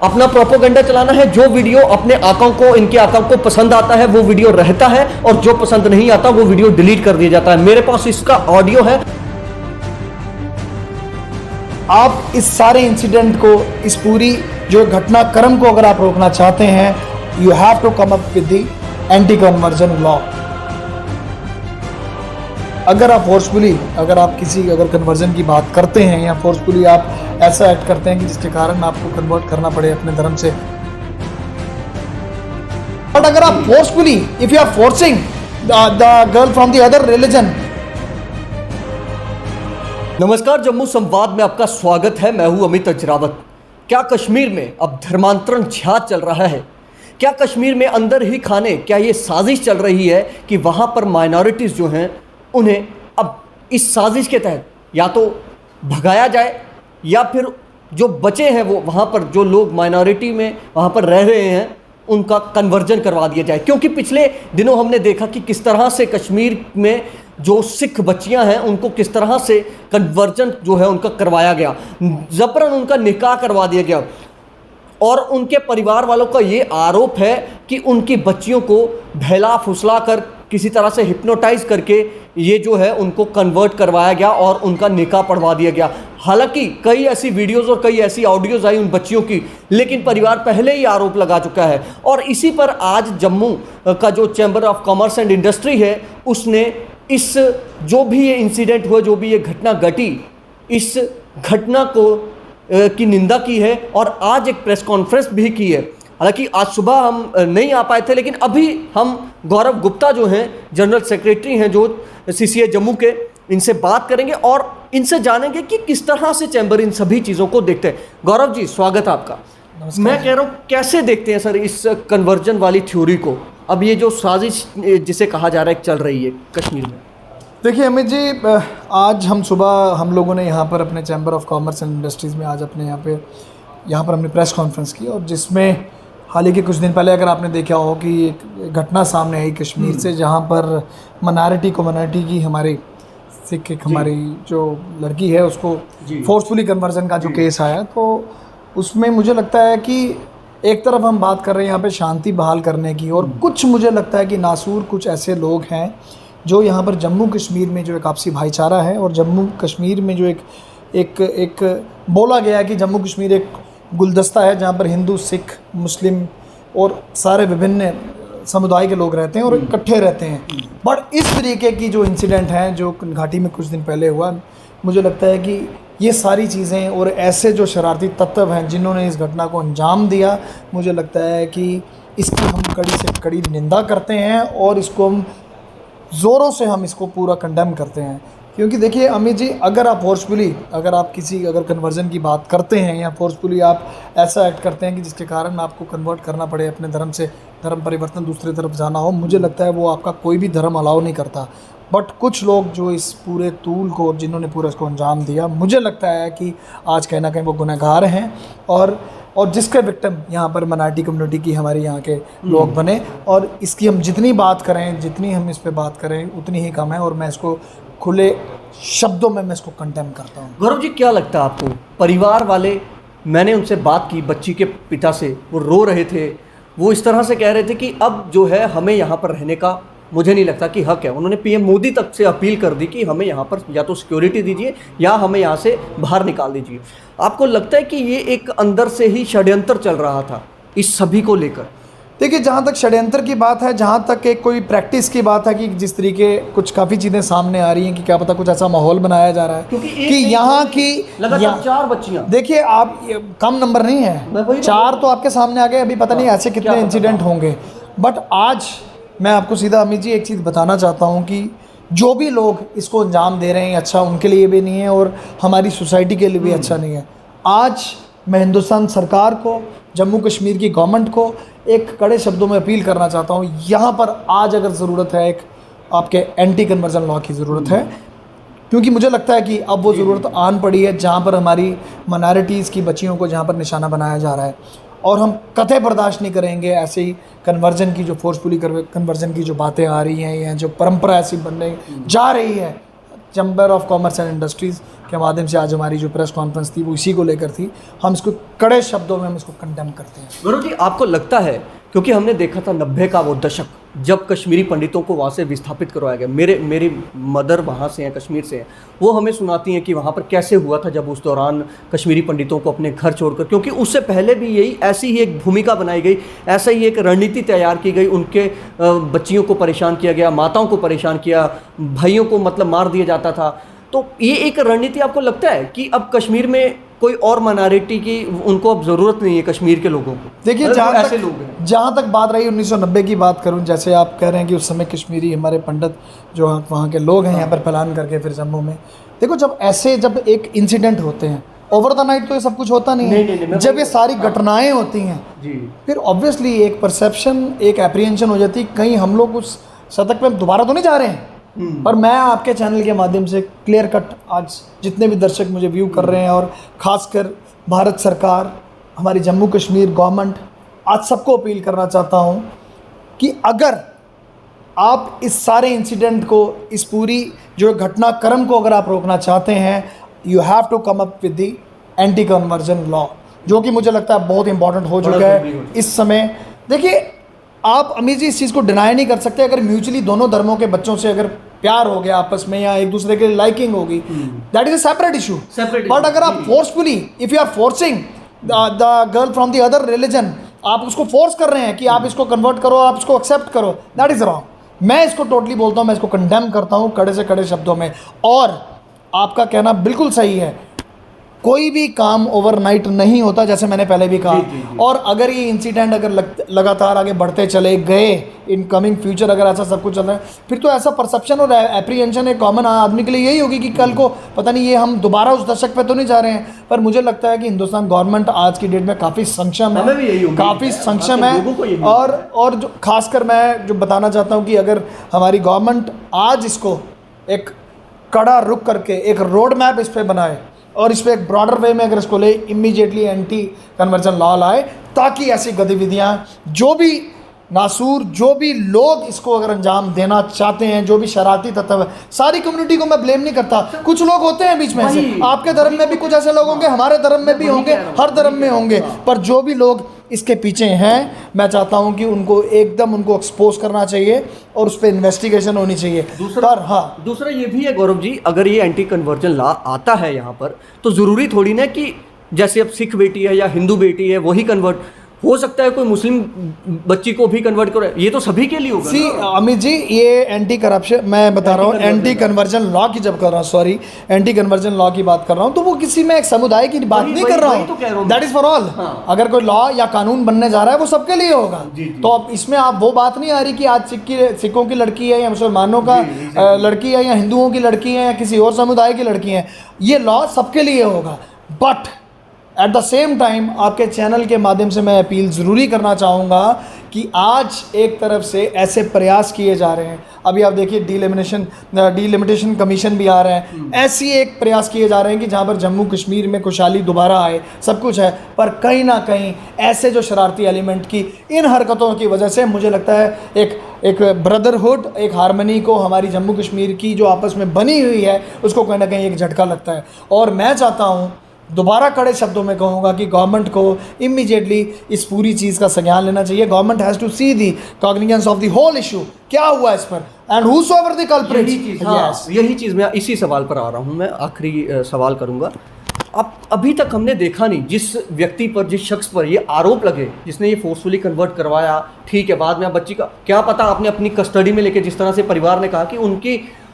अपना प्रोपोगंडा चलाना है। जो वीडियो अपने आकाओं को, इनके आकाओं को पसंद आता है वो वीडियो रहता है, और जो पसंद नहीं आता वो वीडियो डिलीट कर दिया जाता है। मेरे पास इसका ऑडियो है। आप इस सारे इंसिडेंट को, इस पूरी जो घटनाक्रम को अगर आप रोकना चाहते हैं, you have to come up with the anti conversion law. अगर आप फोर्सफुली, अगर आप किसी कन्वर्जन की बात करते हैं या फोर्सफुली आप ऐसा एक्ट करते हैं कि जिसके कारण आपको कन्वर्ट करना पड़े अपने धर्म से, बट अगर आप forcefully, if you are forcing the girl from the other religion. नमस्कार, जम्मू संवाद में आपका स्वागत है। मैं हूं अमित अजरावत। क्या कश्मीर में अब धर्मांतरण झा चल रहा है? क्या कश्मीर में अंदर ही खाने, क्या ये साजिश चल रही है कि वहां पर माइनॉरिटीज़ जो हैं उन्हें अब इस साजिश के तहत या तो भगाया जाए या फिर जो बचे हैं वो वहाँ पर जो लोग माइनॉरिटी में वहाँ पर रह रहे हैं उनका कन्वर्जन करवा दिया जाए। क्योंकि पिछले दिनों हमने देखा कि किस तरह से कश्मीर में जो सिख बच्चियां हैं उनको किस तरह से कन्वर्जन जो है उनका करवाया गया, जबरन उनका निकाह करवा दिया गया। और उनके परिवार वालों का ये आरोप है कि उनकी बच्चियों को बहला फुसला कर, किसी तरह से हिप्नोटाइज करके ये जो है उनको कन्वर्ट करवाया गया और उनका निकाह पढ़वा दिया गया। हालांकि कई ऐसी वीडियोस और कई ऐसी ऑडियोज आई उन बच्चियों की, लेकिन परिवार पहले ही आरोप लगा चुका है। और इसी पर आज जम्मू का जो chamber of commerce and industry है उसने इस जो भी ये इंसिडेंट हुआ, जो भी ये घटना घटी, इस घटना को की निंदा की है और आज एक प्रेस कॉन्फ्रेंस भी की है। हालांकि आज सुबह हम नहीं आ पाए थे, लेकिन अभी हम गौरव गुप्ता जो हैं जनरल सेक्रेटरी हैं जो सीसीए जम्मू के, इनसे बात करेंगे और इनसे जानेंगे कि किस तरह से चैम्बर इन सभी चीज़ों को देखते हैं। गौरव जी, स्वागत है आपका। मैं कह रहा हूँ, कैसे देखते हैं सर इस कन्वर्जन वाली थ्योरी को? अब ये जो साजिश जिसे कहा जा रहा है चल रही है कश्मीर में। देखिए अमित जी, आज हम सुबह हम लोगों ने यहाँ पर अपने chamber of commerce and industries में आज अपने यहाँ पर हमने प्रेस कॉन्फ्रेंस की, और जिसमें हाल ही के कुछ दिन पहले अगर आपने देखा हो कि एक घटना सामने आई कश्मीर से, जहाँ पर माइनॉरिटी कम्युनिटी की हमारी सिख एक हमारी जो लड़की है उसको फोर्सफुली कन्वर्जन का जो केस आया, तो उसमें मुझे लगता है कि एक तरफ हम बात कर रहे हैं यहाँ पे शांति बहाल करने की, और कुछ मुझे लगता है कि नासूर कुछ ऐसे लोग हैं जो यहाँ पर जम्मू कश्मीर में जो एक आपसी भाईचारा है, और जम्मू कश्मीर में जो एक बोला गया कि जम्मू कश्मीर एक गुलदस्ता है जहाँ पर हिंदू, सिख, मुस्लिम और सारे विभिन्न समुदाय के लोग रहते हैं और इकट्ठे रहते हैं। बट इस तरीके की जो इंसिडेंट हैं जो घाटी में कुछ दिन पहले हुआ, मुझे लगता है कि ये सारी चीज़ें और ऐसे जो शरारती तत्व हैं जिन्होंने इस घटना को अंजाम दिया, मुझे लगता है कि इसकी हम कड़ी से कड़ी निंदा करते हैं और इसको हम ज़ोरों से हम इसको पूरा कंडेम करते हैं। क्योंकि देखिए अमित जी, अगर आप फोर्सफुली, अगर आप किसी कन्वर्जन की बात करते हैं या फोर्सफुली आप ऐसा एक्ट करते हैं कि जिसके कारण आपको कन्वर्ट करना पड़े अपने धर्म से, धर्म परिवर्तन दूसरी तरफ जाना हो, मुझे लगता है वो आपका कोई भी धर्म अलाउ नहीं करता। बट कुछ लोग जो इस पूरे तूल को, जिन्होंने पूरा इसको अंजाम दिया, मुझे लगता है कि आज कहीं ना कहीं वो गुनहगार हैं, और जिसके विक्टिम यहाँ पर माइनॉरिटी कम्युनिटी की हमारे यहाँ के लोग बने। और इसकी हम जितनी बात करें, जितनी हम इस पे बात करें उतनी ही कम है, और मैं इसको खुले शब्दों में मैं इसको कंडेम करता हूँ। गौरव जी, क्या लगता है आपको? परिवार वाले, मैंने उनसे बात की बच्ची के पिता से, वो रो रहे थे। वो इस तरह से कह रहे थे कि अब जो है हमें यहाँ पर रहने का मुझे नहीं लगता कि हक है। उन्होंने पीएम मोदी तक से अपील कर दी कि हमें यहाँ पर या तो सिक्योरिटी दीजिए या हमें यहाँ से बाहर निकाल दीजिए। आपको लगता है कि ये एक अंदर से ही षड्यंत्र चल रहा था इस सभी को लेकर? देखिए, जहाँ तक षड्यंत्र की बात है, जहाँ तक एक कोई प्रैक्टिस की बात है कि जिस तरीके कुछ काफ़ी चीज़ें सामने आ रही हैं कि क्या पता कुछ ऐसा माहौल बनाया जा रहा है कि यहाँ की लगातार 4 बच्चियाँ, देखिए आप, कम नंबर नहीं है, 4 तो आपके सामने आ गए। अभी पता नहीं ऐसे कितने इंसिडेंट होंगे। बट आज मैं आपको सीधा अमित जी एक चीज़ बताना चाहता हूँ कि जो भी लोग इसको अंजाम दे रहे हैं, अच्छा उनके लिए भी नहीं है और हमारी सोसाइटी के लिए भी अच्छा नहीं है। आज मैं हिंदुस्तान सरकार को, जम्मू कश्मीर की गवर्नमेंट को एक कड़े शब्दों में अपील करना चाहता हूँ, यहाँ पर आज अगर ज़रूरत है, एक आपके एंटी कन्वर्जन लॉ की ज़रूरत है। क्योंकि मुझे लगता है कि अब वो ज़रूरत आन पड़ी है जहाँ पर हमारी माइनॉरिटीज़ की बच्चियों को जहाँ पर निशाना बनाया जा रहा है, और हम कतई बर्दाश्त नहीं करेंगे ऐसे ही कन्वर्जन की, जो फोर्सफुली कन्वर्जन की जो बातें आ रही हैं या जो परंपरा ऐसी बनने जा रही है। Chamber of commerce and industries के माध्यम से आज हमारी जो प्रेस कॉन्फ्रेंस थी वो इसी को लेकर थी। हम इसको कड़े शब्दों में हम इसको कंडेम करते हैं। गौरव जी, आपको लगता है, क्योंकि हमने देखा था 90 का वो दशक जब कश्मीरी पंडितों को वहाँ से विस्थापित करवाया गया, मेरी मदर वहाँ से हैं, कश्मीर से हैं, वो हमें सुनाती हैं कि वहाँ पर कैसे हुआ था जब उस दौरान कश्मीरी पंडितों को अपने घर छोड़कर, क्योंकि उससे पहले भी यही ऐसी ही एक भूमिका बनाई गई, ऐसा ही एक रणनीति तैयार की गई, उनके बच्चियों को परेशान किया गया, माताओं को परेशान किया, भाइयों को मतलब मार दिया जाता था। तो ये एक रणनीति आपको लगता है कि अब कश्मीर में कोई और माइनॉरिटी की उनको अब ज़रूरत नहीं है कश्मीर के लोगों को? देखिए, जहाँ तक बात रही 1990 की बात करूँ, जैसे आप कह रहे हैं कि उस समय कश्मीरी हमारे पंडित जो वहाँ के लोग हैं यहाँ पर प्लान करके फिर जम्मू में, देखो जब एक इंसिडेंट होते हैं ओवर द नाइट तो ये सब कुछ होता नहीं है। जब ये सारी घटनाएं होती हैं जी, फिर ऑब्वियसली एक परसेप्शन, एक एप्रीहेंशन हो जाती है, कहीं हम लोग उस शतक पे दोबारा तो नहीं जा रहे हैं। पर मैं आपके चैनल के माध्यम से क्लियर कट आज जितने भी दर्शक मुझे व्यू कर रहे हैं और ख़ासकर भारत सरकार, हमारी जम्मू कश्मीर गवर्नमेंट, आज सबको अपील करना चाहता हूँ कि अगर आप इस सारे इंसिडेंट को, इस पूरी जो घटनाक्रम को अगर आप रोकना चाहते हैं, you have to come up with the anti conversion law, जो कि मुझे लगता है बहुत इंपॉर्टेंट हो चुका है इस समय। देखिए, आप अमीर जी इस चीज़ को डिनाई नहीं कर सकते, अगर म्यूचुअली दोनों धर्मों के बच्चों से अगर प्यार हो गया आपस में या एक दूसरे के लाइकिंग होगी, that is a separate issue. But अगर आप forcefully, if you are forcing the girl from the other religion, आप उसको फोर्स कर रहे हैं कि आप इसको कन्वर्ट करो, आप इसको एक्सेप्ट करो, दैट इज़ रॉन्ग। मैं इसको टोटली बोलता हूँ, मैं इसको कंडेम करता हूँ कड़े से कड़े शब्दों में। और आपका कहना बिल्कुल सही है, कोई भी काम ओवरनाइट नहीं होता, जैसे मैंने पहले भी कहा। जी। और अगर ये इंसिडेंट अगर लगातार आगे बढ़ते चले गए, इन कमिंग फ्यूचर अगर ऐसा सब कुछ चल रहा है, फिर तो ऐसा परसेप्शन और एप्रीहेंशन एक कॉमन आदमी के लिए यही होगी कि कल को पता नहीं ये हम दोबारा उस दशक पे तो नहीं जा रहे हैं। पर मुझे लगता है कि हिंदुस्तान गवर्नमेंट आज की डेट में काफ़ी सक्षम है, काफ़ी सक्षम है। और जो खासकर मैं जो बताना चाहता हूँ कि अगर हमारी गवर्नमेंट आज इसको एक कड़ा रुख करके एक रोड मैप इस पर बनाए और इस पर एक ब्रॉडर वे में अगर इसको ले, इमीडिएटली एंटी कन्वर्जन लॉ लाए, ताकि ऐसी गतिविधियां, जो भी नासूर, जो भी लोग इसको अगर अंजाम देना चाहते हैं, जो भी शरारती तत्व है, सारी कम्युनिटी को मैं ब्लेम नहीं करता, कुछ लोग होते हैं बीच में से, आपके धर्म में भी कुछ ऐसे लोग होंगे, हमारे धर्म में भी होंगे, हर धर्म में होंगे, पर जो भी लोग इसके पीछे हैं, मैं चाहता हूं कि उनको एकदम उनको एक्सपोज करना चाहिए और उस पर इन्वेस्टिगेशन होनी चाहिए। दूसरा ये भी है गौरव जी, अगर ये एंटी कन्वर्जन लॉ आता है यहाँ पर, तो ज़रूरी थोड़ी ना कि जैसे अब सिख बेटी है या हिंदू बेटी है वही कन्वर्ट हो सकता है, कोई मुस्लिम बच्ची को भी कन्वर्ट करो, ये तो सभी के लिए होगा। सी अमित जी, ये एंटी करप्शन मैं बता रहा हूँ, एंटी कन्वर्जन लॉ की जब कर रहा हूँ, सॉरी, एंटी कन्वर्जन लॉ की बात कर रहा हूँ, तो वो किसी में एक समुदाय की बात नहीं कर रहा हूँ, दैट इज फॉर ऑल। अगर कोई लॉ या कानून बनने जा रहा है वो सबके लिए होगा। तो अब इसमें आप वो बात नहीं आ रही कि आज सिखों की लड़की है या मुसलमानों का लड़की है या हिंदुओं की लड़की है या किसी और समुदाय की लड़की है, ये लॉ सबके लिए होगा। But at the same time आपके चैनल के माध्यम से मैं अपील ज़रूरी करना चाहूँगा कि आज एक तरफ से ऐसे प्रयास किए जा रहे हैं, अभी आप देखिए डीलिमिटेशन कमीशन भी आ रहा है, ऐसी एक प्रयास किए जा रहे हैं कि जहाँ पर जम्मू कश्मीर में खुशहाली दोबारा आए, सब कुछ है, पर कहीं ना कहीं ऐसे जो शरारती एलिमेंट की इन हरकतों की वजह से मुझे लगता है एक ब्रदरहुड, एक हारमनी को हमारी जम्मू कश्मीर की जो आपस में बनी हुई है उसको कहीं ना कहीं एक झटका लगता है। और मैं चाहता हूँ, दोबारा कड़े शब्दों में कहूँगा कि गवर्नमेंट को इमीडिएटली इस पूरी चीज़ का संज्ञान लेना चाहिए। Government has to see the cognizance of the whole issue, क्या हुआ इस पर, एंड हूसोएवर द कल्प्रिट। यही चीज़ मैं इसी सवाल पर आ रहा हूँ, मैं आखिरी सवाल करूँगा। अब अभी तक हमने देखा नहीं, जिस व्यक्ति पर, जिस शख्स पर ये आरोप लगे, जिसने ये फोर्सफुली कन्वर्ट करवाया, ठीक है, बाद में बच्ची का क्या पता, आपने अपनी कस्टडी में लेके, जिस तरह से परिवार ने कहा कि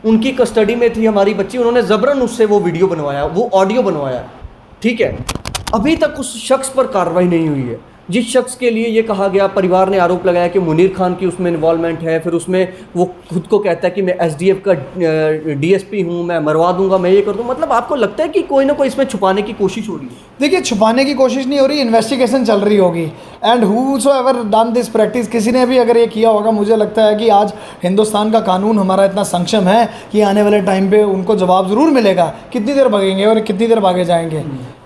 उनकी कस्टडी में थी हमारी बच्ची, उन्होंने ज़बरन उससे वो वीडियो बनवाया, वो ऑडियो बनवाया, ठीक है, अभी तक उस शख्स पर कार्रवाई नहीं हुई है। जिस शख्स के लिए ये कहा गया, परिवार ने आरोप लगाया कि मुनीर खान की उसमें इन्वॉल्वमेंट है, फिर उसमें वो खुद को कहता है कि मैं एसडीएफ का डीएसपी हूँ, मैं मरवा दूंगा, मैं ये कर दूँ। मतलब आपको लगता है कि कोई ना कोई इसमें छुपाने की कोशिश हो रही है? देखिए, छुपाने की कोशिश नहीं हो रही, इन्वेस्टिगेशन चल रही होगी। And whosoever done this practice, किसी ने भी अगर ये किया होगा, मुझे लगता है कि आज हिंदुस्तान का कानून हमारा इतना सक्षम है कि आने वाले टाइम पर उनको जवाब ज़रूर मिलेगा। कितनी देर भागेंगे और कितनी देर भागे जाएंगे।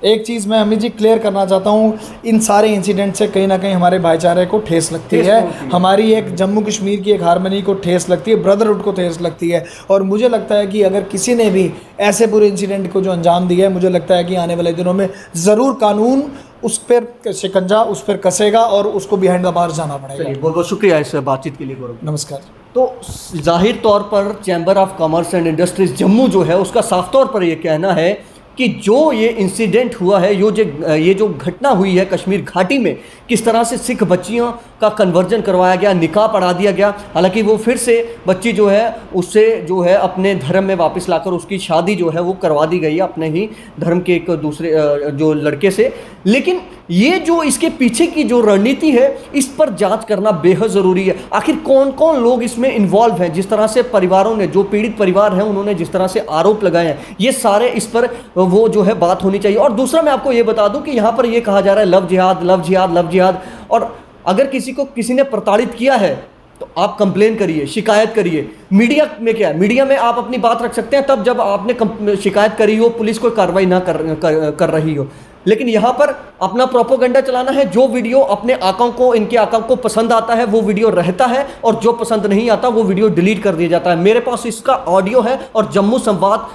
एक चीज़ मैं अमित जी क्लियर करना चाहता हूँ, इन सारे इंसिडेंट से कहीं ना कहीं हमारे भाईचारे को ठेस लगती है, हमारी एक जम्मू कश्मीर की एक हारमनी को ठेस लगती है, ब्रदरहुड को ठेस लगती है। और मुझे लगता है कि अगर किसी ने भी ऐसे बुरे इंसिडेंट को जो अंजाम दिया है, मुझे लगता है कि आने वाले दिनों में ज़रूर कानून उस पर शिकंजा उस पर कसेगा और उसको बिहाइंड द बार जाना पड़ेगा। चलिए, बहुत बहुत शुक्रिया इस बातचीत के लिए गौरव। नमस्कार। तो जाहिर तौर पर chamber of commerce and industries Jammu जो है उसका साफ तौर पर ये कहना है कि जो ये इंसिडेंट हुआ है, ये जो घटना हुई है कश्मीर घाटी में, किस तरह से सिख बच्चियों का कन्वर्जन करवाया गया, निकाह पढ़ा दिया गया, हालांकि वो फिर से बच्ची जो है उससे जो है अपने धर्म में वापस लाकर उसकी शादी जो है वो करवा दी गई है अपने ही धर्म के एक दूसरे जो लड़के से। लेकिन ये जो इसके पीछे की जो रणनीति है, इस पर जांच करना बेहद ज़रूरी है। आखिर कौन कौन लोग इसमें इन्वॉल्व हैं, जिस तरह से परिवारों ने, जो पीड़ित परिवार हैं, उन्होंने जिस तरह से आरोप लगाए हैं, ये सारे इस पर वो जो है बात होनी चाहिए। और दूसरा मैं आपको ये बता दूं कि यहाँ पर ये कहा जा रहा है लव जिहाद, लव जिहाद, लव जिहाद। और अगर किसी ने प्रताड़ित किया है तो आप कंप्लेन करिए, शिकायत करिए। मीडिया में क्या है, मीडिया में आप अपनी बात रख सकते हैं तब जब आपने शिकायत करी हो, पुलिस कोई कार्रवाई ना कर रही हो। लेकिन यहाँ पर अपना प्रोपोगंडा चलाना है। जो वीडियो अपने आकाओं को, इनके आकाओं को पसंद आता है वो वीडियो रहता है, और जो पसंद नहीं आता वो वीडियो डिलीट कर दिया जाता है। मेरे पास इसका ऑडियो है, और जम्मू संवाद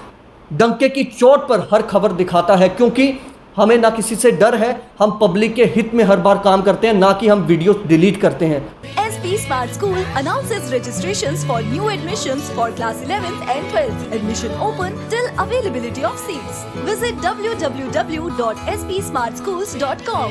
डंके की चोट पर हर खबर दिखाता है, क्योंकि हमें ना किसी से डर है। हम पब्लिक के हित में हर बार काम करते हैं, ना कि हम वीडियो डिलीट करते हैं। SP Smart School announces registrations for new admissions for class 11th and 12th. Admission open till availability of seats. Visit www.spsmartschools.com.